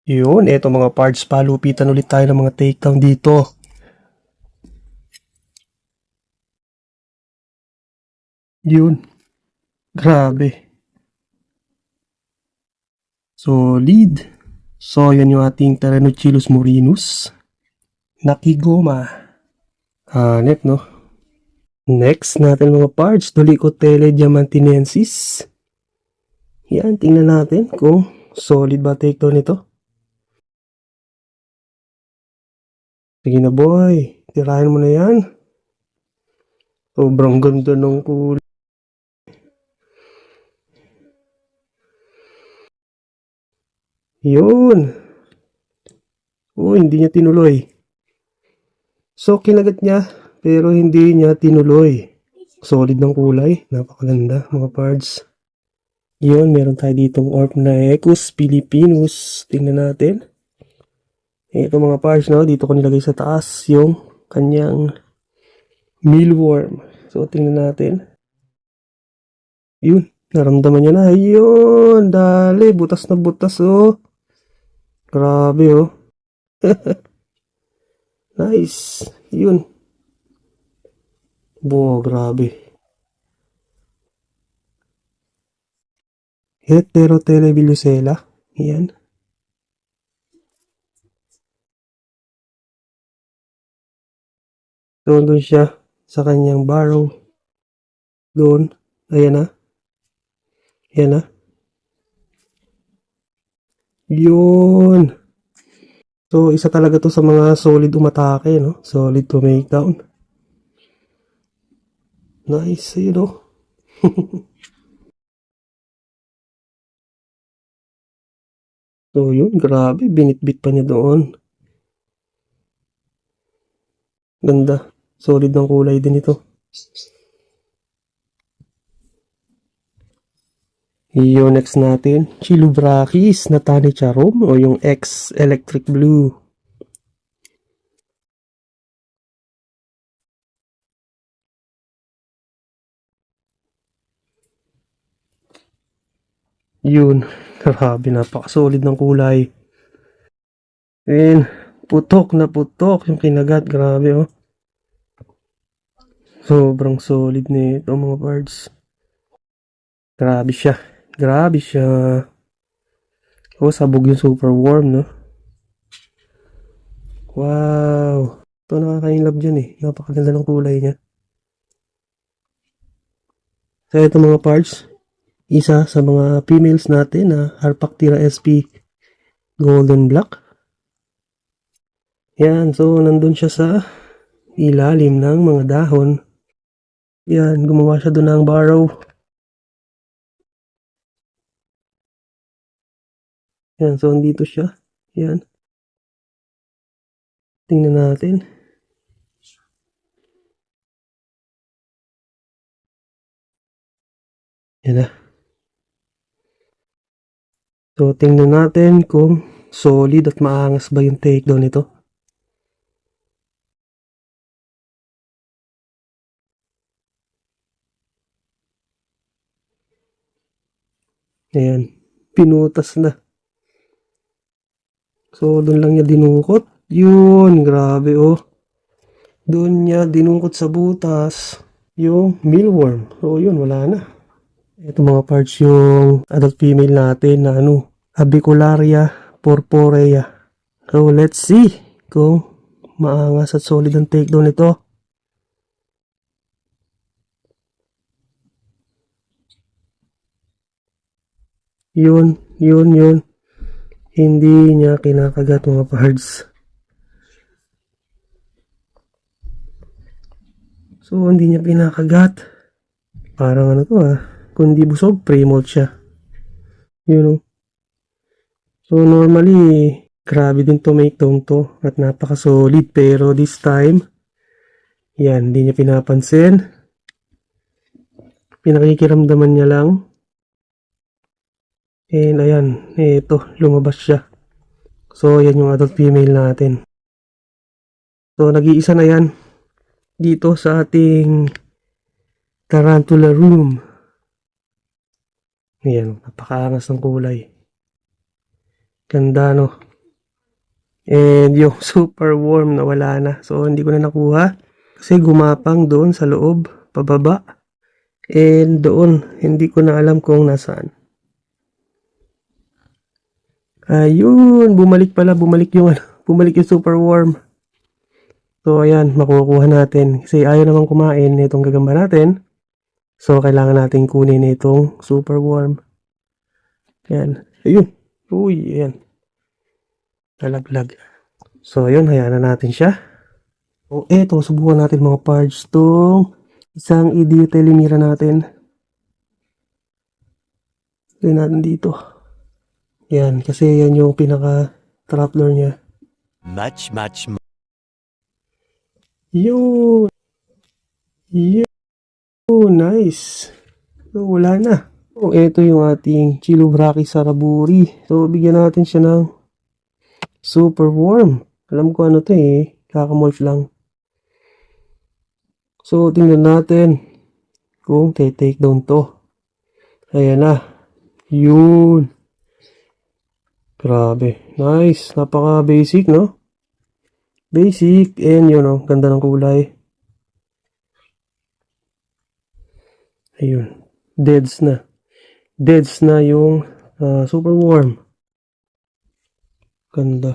Yun, eto mga parts, palupitan ulit tayo ng mga takedown dito. Yun, grabe. Solid. So, yan yung ating Tyrannochilus murinus. Nakigoma. Hanep, no? Next natin mga parts, Dolichotele diamantinensis. Yan, tingnan natin kung solid ba takedown nito. Sige na boy, tirahin mo na yan. Sobrang ganda ng kulay. Yun. Hindi niya tinuloy. So, kinagat niya, pero hindi niya tinuloy. Solid ng kulay. Napakaganda, mga parts. Yun, meron tayo ditong orb na Ecus Philippinus. Tingnan natin. Ito mga parts, no? Dito ko nilagay sa taas yung kanyang mealworm. So, tingnan natin. Yun, naramdaman niya na. Yun, dali. Butas na butas, oh. Grabe, oh. Nice. Yun. Grabe. Heterotelebilusela. Yan. Doon siya sa kanyang barrow. Doon. Ayan na. Ayan na. Yun. So, isa talaga to sa mga solid umatake, no? Solid to make down. Nice, yun, no? So, yun. Grabe. Binitbit pa niya doon. Ganda. Solid ng kulay din ito. Yung next natin, Chilubrachis na Tanicharom o yung X Electric Blue. Yun, grabe, napakasolid ng kulay. And putok na putok yung kinagat, grabe oh. Sobrang solid nito mga parts. Grabe siya. Grabe siya. Oh, sabog yung super warm, no? Wow. Ito nakakainlove dyan eh. Napakaganda ng kulay niya. So, ito mga parts. Isa sa mga females natin na Harpactira sp Golden Black. Yan. So, nandun siya sa ilalim ng mga dahon. Yan. Gumawa siya doon ng barrow. Yan, so andito siya. Yan. Tingnan natin. Yan na. So, tingnan natin kung solid at maangas ba yung takedown nito. Ayan. Pinutas na. So, doon lang niya dinukot. Yun, grabe oh. Doon niya dinukot sa butas yung mealworm. So, yun, wala na. Ito mga parts yung adult female natin na Avicularia purpurea. So, let's see kung maangas at solid ang takedown nito. Yun. Hindi niya kinakagat mga parts. So, hindi niya pinakagat. Parang kung di busog, pre-molt siya. Yun. So, normally, grabe din to make down to. At napaka-solid. Pero this time, yan, hindi niya pinapansin. Pinakikiramdaman niya lang. And ayan, ito, lumabas siya. So, yan yung adult female natin. So, nag-iisa na yan dito sa ating tarantula room. Ayan, napakaangas ng kulay. Ganda, no? And yung super warm na wala na. So, hindi ko na nakuha. Kasi gumapang doon sa loob, pababa. And doon, hindi ko na alam kung nasaan. Ayun, bumalik bumalik yung super warm. So, ayan, makukuha natin. Kasi ayaw naman kumain itong gagamba natin. So, kailangan natin kunin itong super warm. Ayan. Ayun. Uy, ayan. Nalaglag. So, ayun, hayaan na natin siya. O, eto, subukan natin mga parts tong isang i-detelimira natin. Lagyan natin dito. Yan, kasi yan yung pinaka-trapdoor niya. Much more. Yun! Yun! Nice! So, wala na. So, eto yung ating Chilobrachys saraburi. So, bigyan natin siya ng super warm. Alam ko ano to eh. Kakamolf lang. So, tingnan natin kung take down to. Ayan na. Yun. Grabe. Nice. Napaka-basic, no? Basic. And yun, no? Ganda ng kulay. Ayun. Deads na. Deads na yung super warm. Ganda.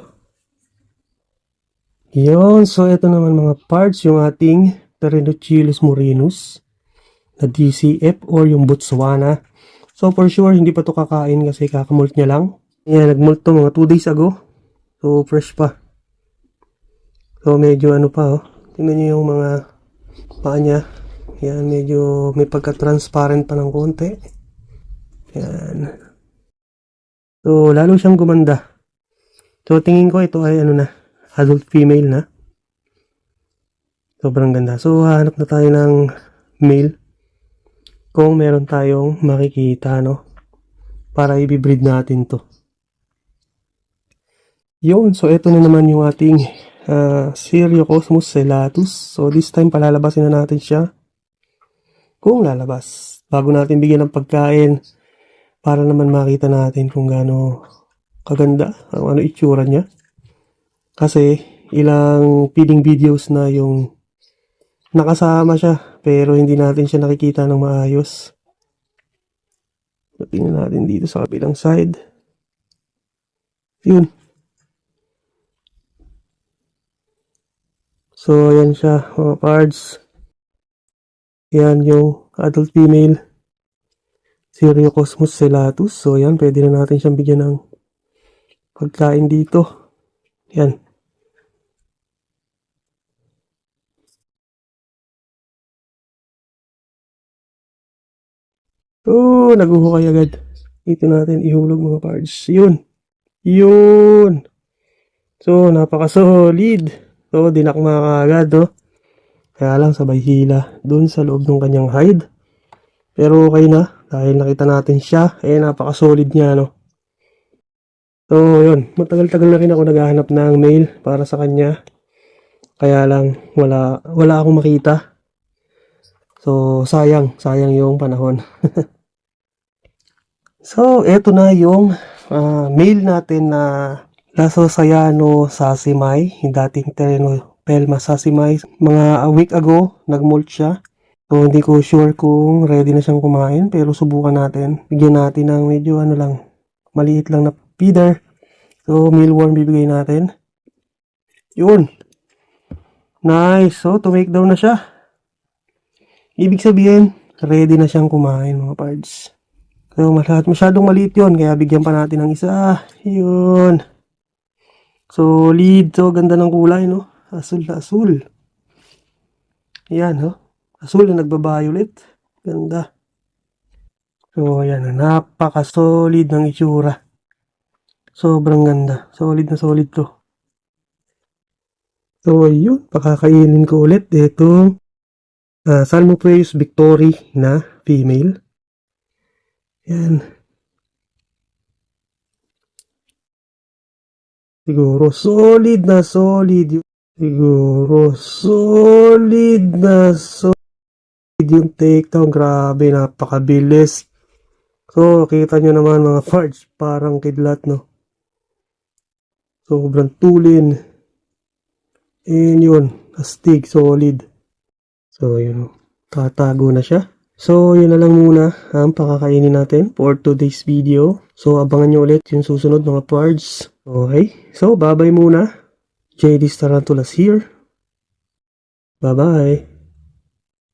Yun. So, ito naman mga parts. Yung ating Pteridochyllus murinus na DCF or yung Botswana. So, for sure, hindi pa to kakain kasi kakamult niya lang. Yan, nagmult to mga 2 days ago. So, fresh pa. So, medyo ano pa, oh. Tingnan nyo yung mga paa niya. Yan, medyo may pagka-transparent pa ng konti. Yan. So, lalo siyang gumanda. So, tingin ko ito ay ano na, adult female na. Sobrang ganda. So, hanap na tayo ng male. Kung meron tayong makikita, no? Para i-breed natin to. Yun. So, ito na naman yung ating Seriocosmus cellatus. So, this time, palalabasin na natin siya. Kung lalabas. Bago natin bigyan ng pagkain. Para naman makita natin kung gaano kaganda. Ano itsura niya. Kasi, ilang feeding videos na yung nakasama siya. Pero, hindi natin siya nakikita ng maayos. So, tingnan natin dito sa kabilang side. Yun. So, ayan siya, mga parts. Yan yung adult female Seriocosmus cellatus. So, yan, pwede na natin siyang bigyan ng pagkain dito. Yan. Oh, naguhukay agad. Dito natin ihulog mga parts. Yun. Yun. So, napaka-solid. So, dinakma ka agad, oh. Kaya lang sabay hila dun sa loob ng kanyang hide. Pero okay na. Dahil nakita natin siya. Napaka-solid niya, no. So, yun. Matagal-tagal na rin ako naghahanap ng male para sa kanya. Kaya lang, wala akong makita. So, sayang yung panahon. So, eto na yung male natin na Lasosayano sasimai, yung dating Terenopelma sasimai. Mga a week ago, nagmolt siya. So, hindi ko sure kung ready na siyang kumain, pero subukan natin. Bigyan natin ng medyo ano lang, maliit lang na feeder. So, mealworm bibigay natin. Yun. Nice. So, to make daw na siya. Ibig sabihin, ready na siyang kumain mga pards. So, masyadong maliit yun, kaya bigyan pa natin ng isa. Yun. Solid. So, ganda ng kulay, no? Asul na asul. Ayan, no? Asul na nagba-violet. Ganda. So, ayan. Napaka-solid ng itsura. Sobrang ganda. Solid na solid to. So, ayun. Pakakainin ko ulit. Ito, Salmopraeus victori na female. Ayan. Siguro solid na solid yung takedown. Grabe, napakabilis. So, kita nyo naman mga parts, parang kidlat, no? Sobrang tulin. And yun, astig, solid. So, yun. Tatago na siya. So, yun na lang muna ang pakakainin natin for today's video. So, abangan nyo ulit yung susunod mga pards. Okay? So, bye-bye muna. JD's Tarantulas here. Bye-bye.